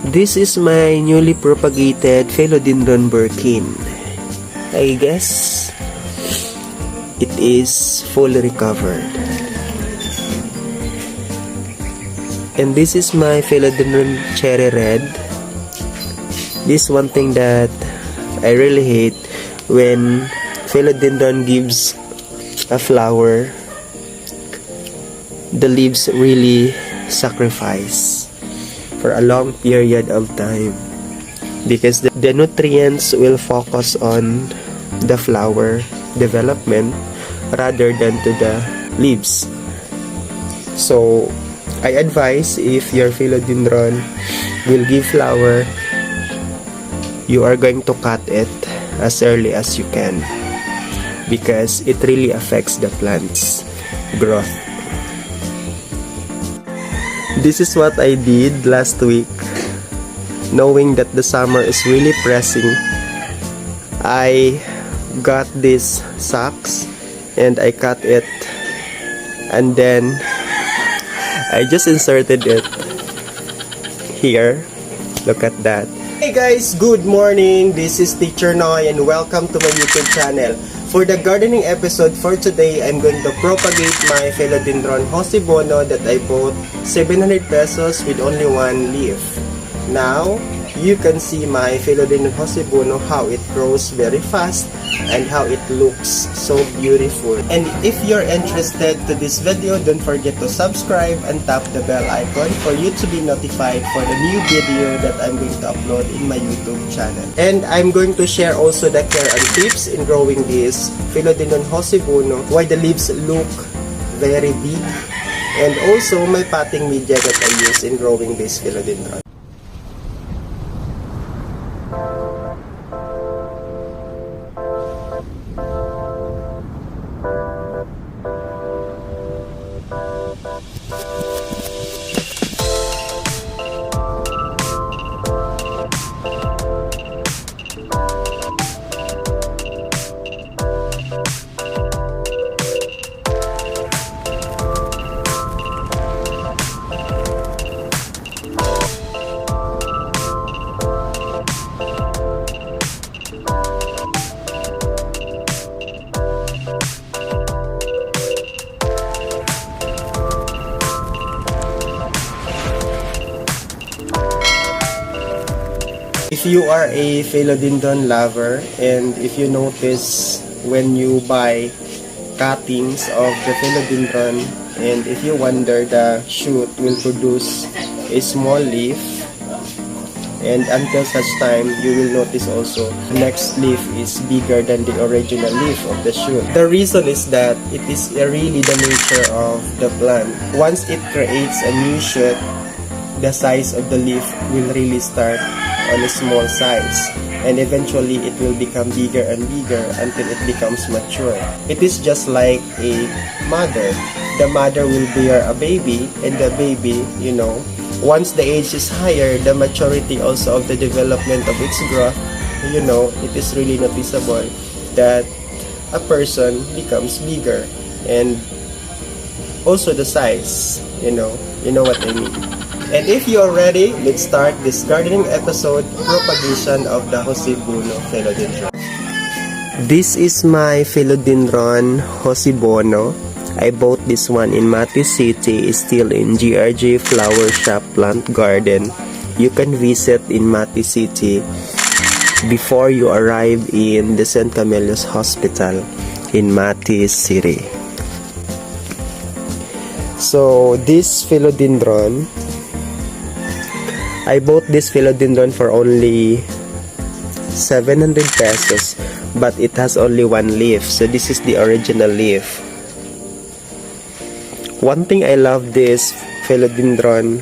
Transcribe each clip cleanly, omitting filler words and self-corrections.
This is my newly propagated Philodendron Birkin. I guess it is fully recovered. And this is my Philodendron Cherry Red. This is one thing that I really hate when Philodendron gives a flower. The leaves really sacrifice for a long period of time because the nutrients will focus on the flower development rather than to the leaves. So I advise, if your philodendron will give flower, you are going to cut it as early as you can because it really affects the plant's growth. This is what I did last week, knowing that the summer is really pressing. I got these sacks and I cut it, and then I just inserted it here. Look at that. Hey guys, good morning. This is Teacher Noy and welcome to my YouTube channel. For the gardening episode for today, I'm going to propagate my Philodendron Bono that I bought 700 pesos with only one leaf. Now, you can see my Philodendron Bono, how it grows very fast and how it looks so beautiful. And if you're interested to this video, don't forget to subscribe and tap the bell icon for you to be notified for the new video that I'm going to upload in my YouTube channel. And I'm going to share also the care and tips in growing this Philodendron Bono, why the leaves look very big, and also my potting media that I use in growing this Philodendron. If you are a philodendron lover, and if you notice when you buy cuttings of the philodendron, and if you wonder the shoot will produce a small leaf, and until such time you will notice also the next leaf is bigger than the original leaf of the shoot. The reason is that it is really the nature of the plant. Once it creates a new shoot, the size of the leaf will really start on a small size, and eventually it will become bigger and bigger until it becomes mature. It is just like a mother. The mother will bear a baby, and the baby, once the age is higher, the maturity also of the development of its growth, it is really noticeable that a person becomes bigger, and also the size, you know what I mean. And if you are ready, let's start this gardening episode, propagation of the BUNO Philodendron. This is my Philodendron Bono. I bought this one in Mati City, still in GRG Flower Shop Plant Garden. You can visit in Mati City before you arrive in the St. Camillus Hospital in Mati City. So this Philodendron, I bought this Philodendron for only 700 pesos, but it has only one leaf. So this is the original leaf. One thing I love this Philodendron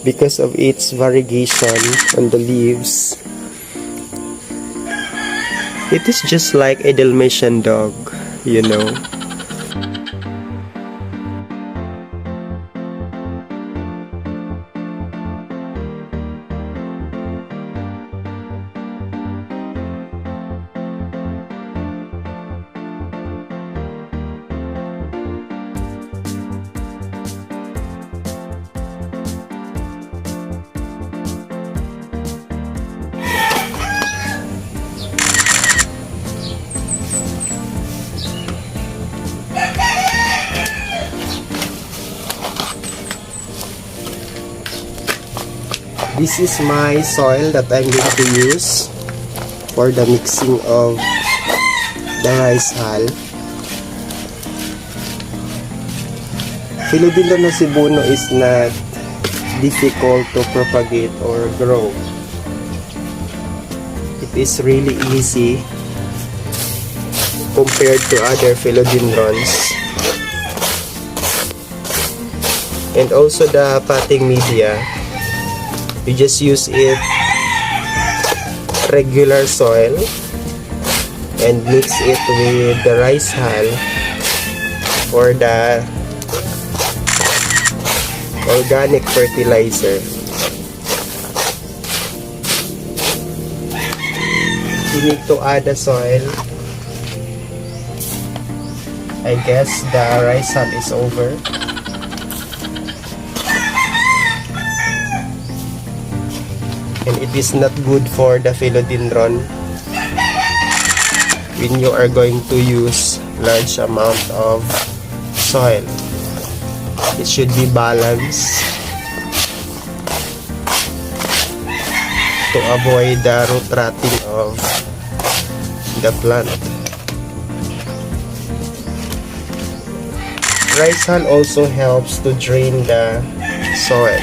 because of its variegation on the leaves. It is just like a Dalmatian dog, This is my soil that I'm going to use for the mixing of the rice hull. Philodendron na si BUNO is not difficult to propagate or grow. It is really easy compared to other philodendrons. And also the potting media, you just use it regular soil and mix it with the rice hull or the organic fertilizer. You need to add the soil. I guess the rice hull is over. And it is not good for the philodendron when you are going to use large amount of soil. It should be balanced to avoid the root rotting of the plant. Rice hull also helps to drain the soil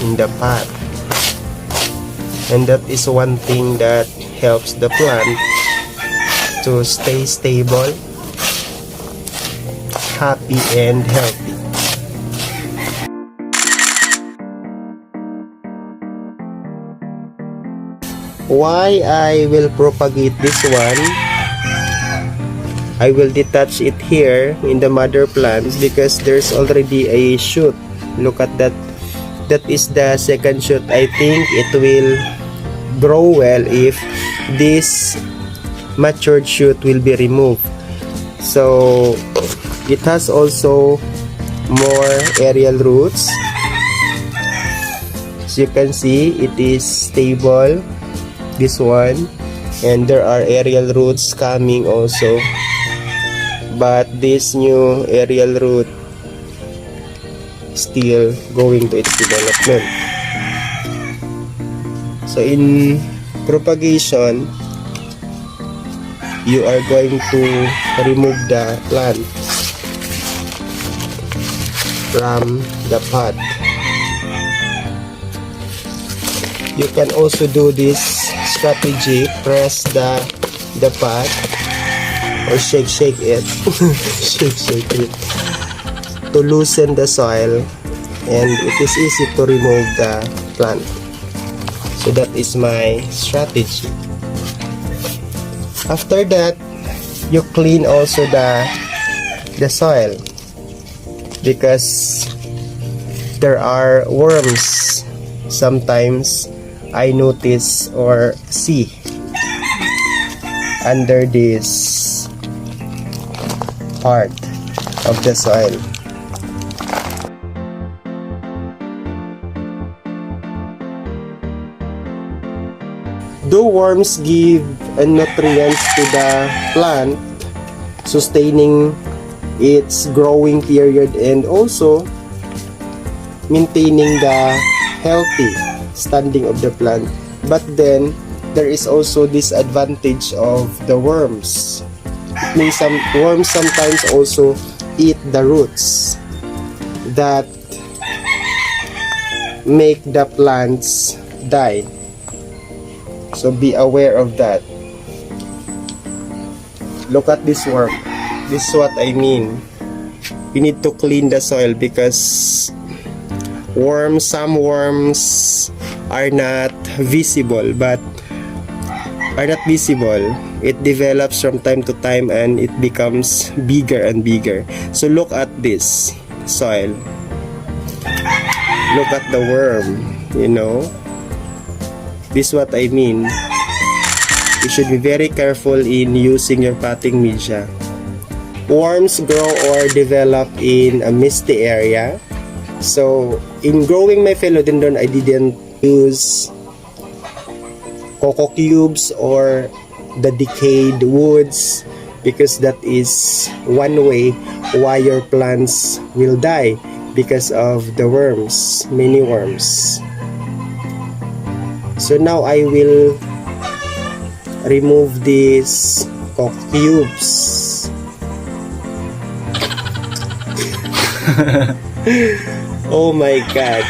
in the pot. And that is one thing that helps the plant to stay stable, happy, and healthy. Why I will propagate this one? I will detach it here in the mother plant because there's already a shoot. Look at that. That is the second shoot. I think it will grow well if this matured shoot will be removed. So it has also more aerial roots. As you can see, it is stable, this one, and there are aerial roots coming also, but this new aerial root still going to its development. So in propagation, you are going to remove the plant from the pot. You can also do this strategy: press the pot or shake it shake it to loosen the soil, and it is easy to remove the plant. So that is my strategy. After that, you clean also the soil because there are worms. Sometimes I notice or see under this part of the soil. Do worms give nutrients to the plant, sustaining its growing period and also maintaining the healthy standing of the plant. But then there is also disadvantage of the worms. It means some worms sometimes also eat the roots that make the plants die. So be aware of that. Look at this worm. This is what I mean. You need to clean the soil because some worms are not visible, it develops from time to time and it becomes bigger and bigger. So look at this soil, look at the worm, this is what I mean. You should be very careful in using your potting media. Worms grow or develop in a misty area. So in growing my philodendron, I didn't use cocoa cubes or the decayed woods because that is one way why your plants will die because of the worms, many worms. So now I will remove these coco cubes. Oh my god.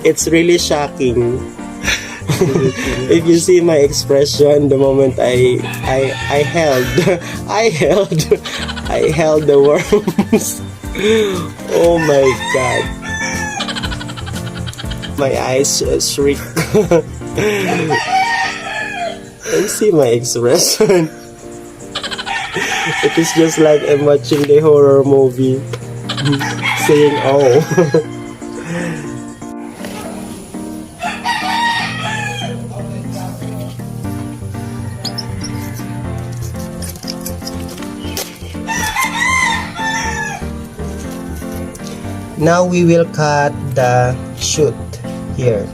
It's really shocking. If you see my expression the moment I held I held the worms. Oh my god. My eyes shriek. And see my expression. It is just like I'm watching the horror movie. Saying oh. Now we will cut the shoot here.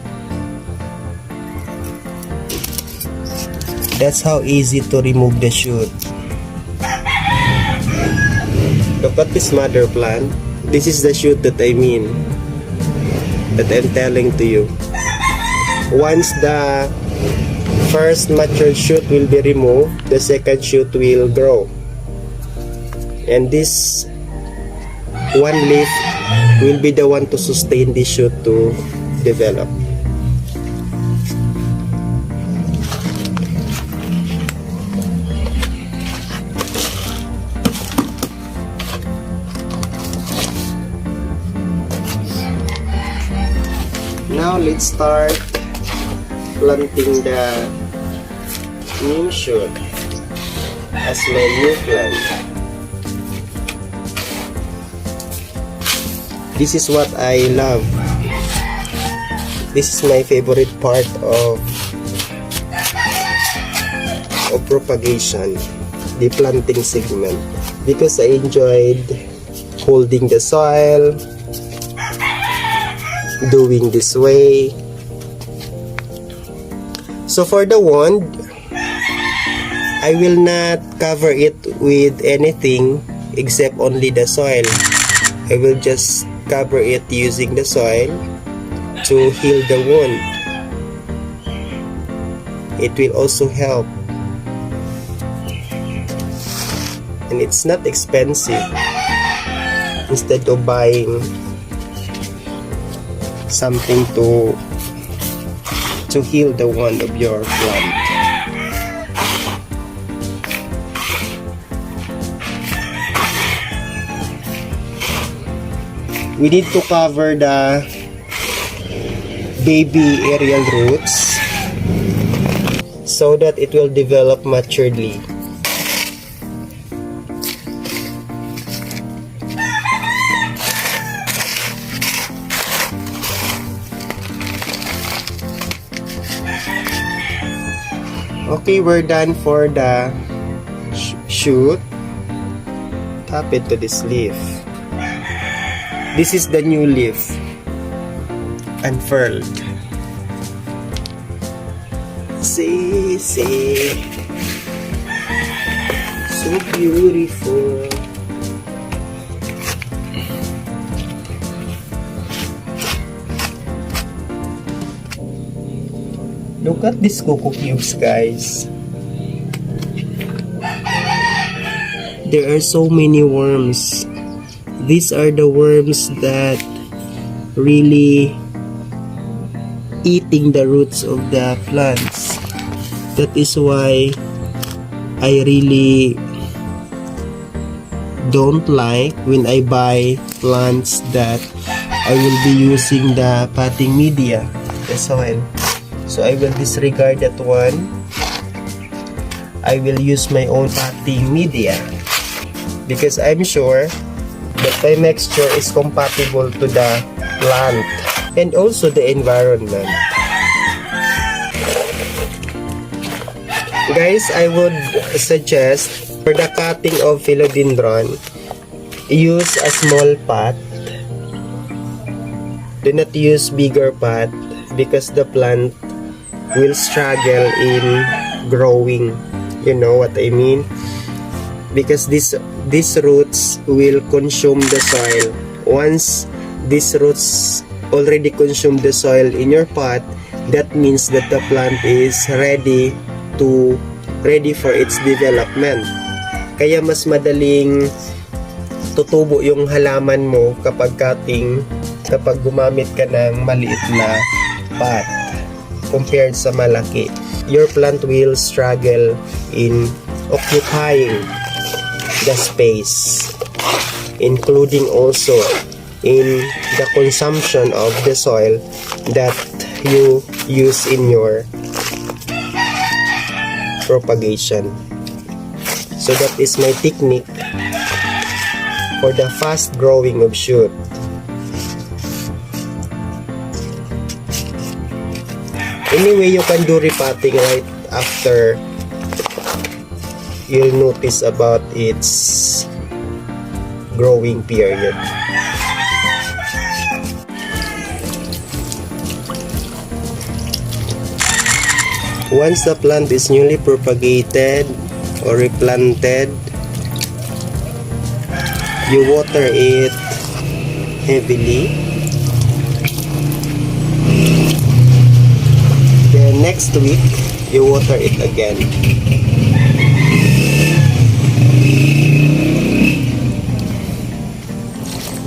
That's how easy to remove the shoot. Look at this mother plant. This is the shoot that I mean, that I'm telling to you. Once the first mature shoot will be removed, the second shoot will grow. And this one leaf will be the one to sustain this shoot to develop. Now let's start planting the new shoot as my new plant. This is what I love. This is my favorite part of propagation, the planting segment, because I enjoyed holding the soil, doing this way. So for the wand, I will not cover it with anything except only the soil. I will just cover it using the soil to heal the wound. It will also help, and it's not expensive. Instead of buying something to heal the wound of your plant. We need to cover the baby aerial roots so that it will develop maturely. Okay, we're done for the shoot. Tap it to this leaf. This is the new leaf, unfurled. See, so beautiful. Look at these coco cubes, guys. There are so many worms. These are the worms that really eating the roots of the plants. That is why I really don't like when I buy plants that I will be using the potting media, the soil. So I will disregard that one. I will use my own potting media because I'm sure that my mixture is compatible to the plant and also the environment. Guys, I would suggest for the cutting of philodendron, use a small pot. Do not use bigger pot because the plant will struggle in growing. You know what I mean? Because these roots will consume the soil. Once these roots already consumed the soil in your pot, that means that the plant is ready for its development. Kaya mas madaling tutubo yung halaman mo kapag gumamit ka ng maliit na pot compared sa malaki. Your plant will struggle in occupying the space, including also in the consumption of the soil that you use in your propagation. So that is my technique for the fast growing of shoot. Anyway, you can do repotting right after you'll notice about its growing period. Once the plant is newly propagated or replanted, you water it heavily. Then next week, you water it again.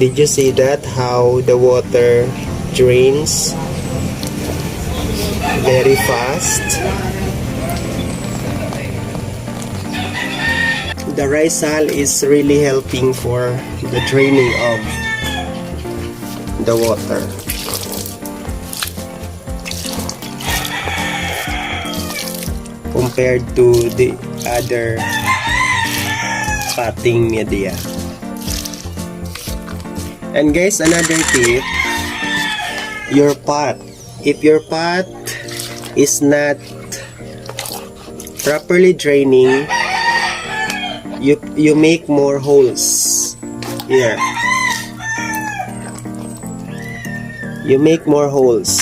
Did you see that? How the water drains very fast? The rice hull is really helping for the draining of the water. Compared to the other potting media. And guys, another tip, your pot. If your pot is not properly draining, you make more holes here. You make more holes.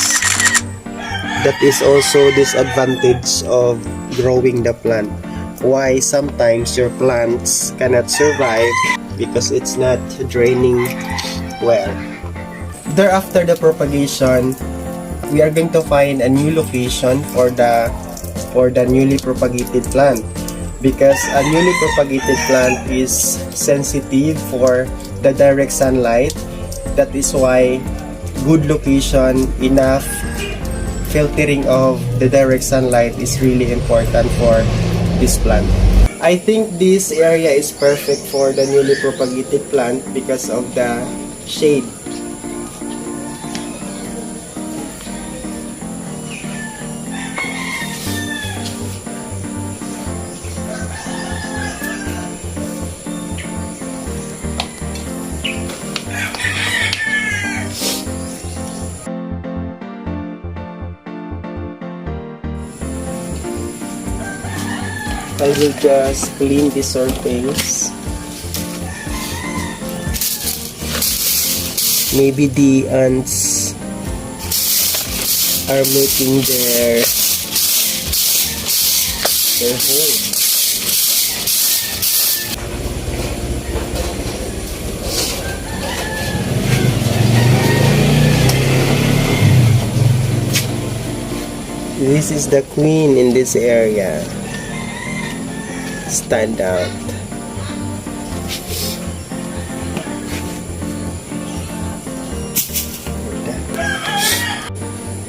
That is also disadvantage of growing the plant. Why sometimes your plants cannot survive because it's not draining well. Thereafter the propagation, we are going to find a new location for the newly propagated plant, because a newly propagated plant is sensitive for the direct sunlight. That is why good location, enough filtering of the direct sunlight is really important for this plant. I think this area is perfect for the newly propagated plant because of the shade. I will just clean the surface. Maybe the ants are making their hole. This is the queen in this area. Stand out.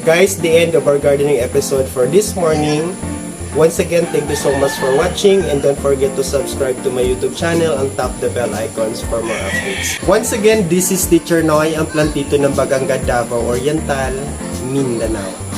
Guys, the end of our gardening episode for this morning. Once again, thank you so much for watching, and don't forget to subscribe to my YouTube channel and tap the bell icons for more updates. Once again, this is Teacher Noy, ang plantito ng Baganga, Davao Oriental, Mindanao.